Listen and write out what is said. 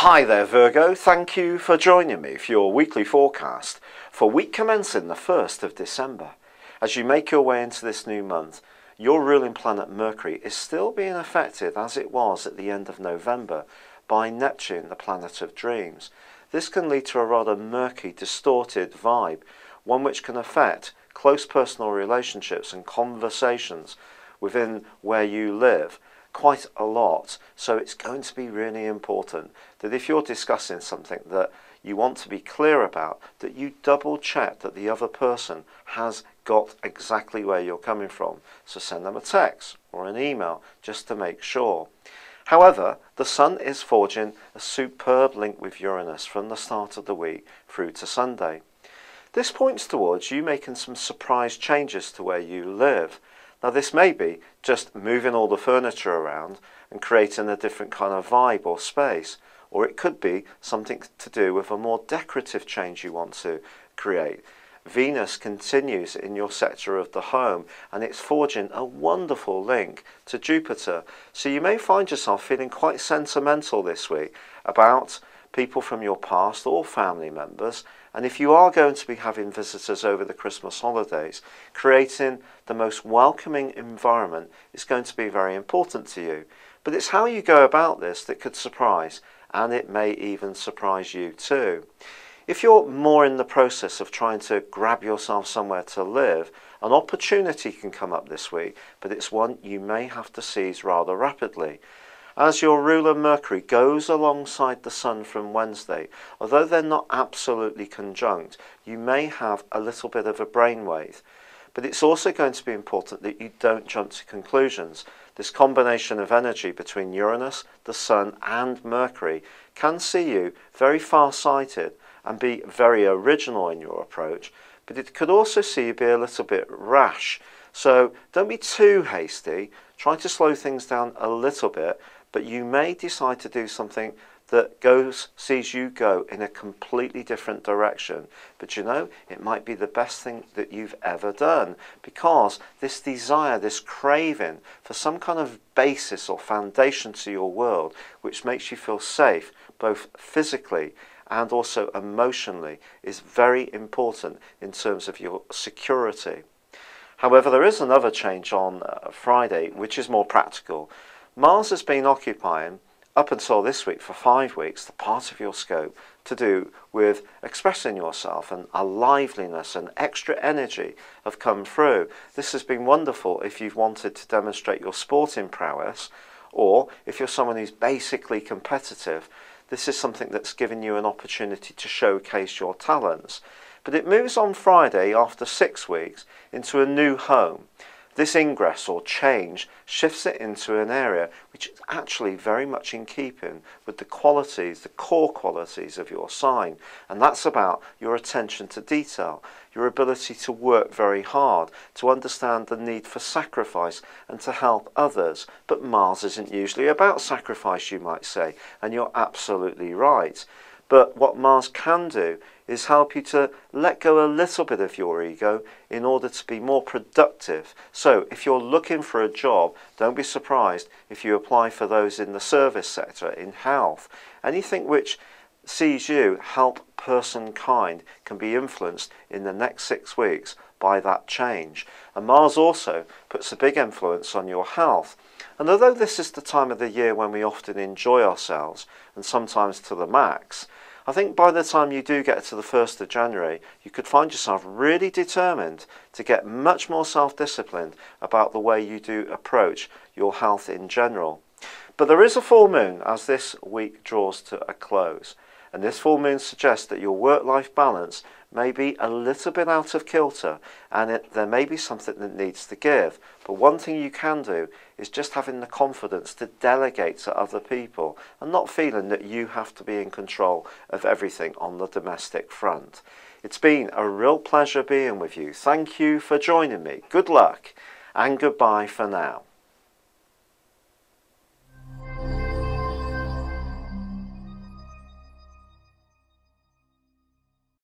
Hi there Virgo, thank you for joining me for your weekly forecast for week commencing the 1st of December. As you make your way into this new month, your ruling planet Mercury is still being affected as it was at the end of November by Neptune, the planet of dreams. This can lead to a rather murky, distorted vibe, one which can affect close personal relationships and conversations within where you live quite a lot. So it's going to be really important that if you're discussing something that you want to be clear about, that you double check that the other person has got exactly where you're coming from. So send them a text or an email just to make sure. However, the Sun is forging a superb link with Uranus from the start of the week through to Sunday. This points towards you making some surprise changes to where you live. Now this may be just moving all the furniture around and creating a different kind of vibe or space, or it could be something to do with a more decorative change you want to create. Venus continues in your sector of the home and it's forging a wonderful link to Jupiter. So you may find yourself feeling quite sentimental this week about people from your past or family members. And if you are going to be having visitors over the Christmas holidays, creating the most welcoming environment is going to be very important to you. But it's how you go about this that could surprise, and it may even surprise you too. If you're more in the process of trying to grab yourself somewhere to live, an opportunity can come up this week, but it's one you may have to seize rather rapidly. As your ruler Mercury goes alongside the Sun from Wednesday, although they're not absolutely conjunct, you may have a little bit of a brainwave. But it's also going to be important that you don't jump to conclusions. This combination of energy between Uranus, the Sun and Mercury can see you very far-sighted and be very original in your approach, but it could also see you be a little bit rash. So don't be too hasty, try to slow things down a little bit, but you may decide to do something that sees you go in a completely different direction. But you know, it might be the best thing that you've ever done, because this desire, this craving for some kind of basis or foundation to your world, which makes you feel safe, both physically and also emotionally, is very important in terms of your security. However, there is another change on Friday, which is more practical. Mars has been occupying, up until this week for 5 weeks, the part of your scope to do with expressing yourself, and a liveliness and extra energy have come through. This has been wonderful if you've wanted to demonstrate your sporting prowess, or if you're someone who's basically competitive. This is something that's given you an opportunity to showcase your talents. But it moves on Friday after 6 weeks into a new home. This ingress or change shifts it into an area which is actually very much in keeping with the qualities, the core qualities of your sign. And that's about your attention to detail, your ability to work very hard, to understand the need for sacrifice and to help others. But Mars isn't usually about sacrifice, you might say, and you're absolutely right. But what Mars can do is help you to let go a little bit of your ego in order to be more productive. So if you're looking for a job, don't be surprised if you apply for those in the service sector, in health. Anything which sees you help personkind can be influenced in the next 6 weeks by that change. And Mars also puts a big influence on your health. And although this is the time of the year when we often enjoy ourselves, and sometimes to the max, I think by the time you do get to the 1st of January, you could find yourself really determined to get much more self-disciplined about the way you do approach your health in general. But there is a full moon as this week draws to a close. And this full moon suggests that your work-life balance may be a little bit out of kilter, and there may be something that needs to give. But one thing you can do is just having the confidence to delegate to other people and not feeling that you have to be in control of everything on the domestic front. It's been a real pleasure being with you. Thank you for joining me. Good luck and goodbye for now.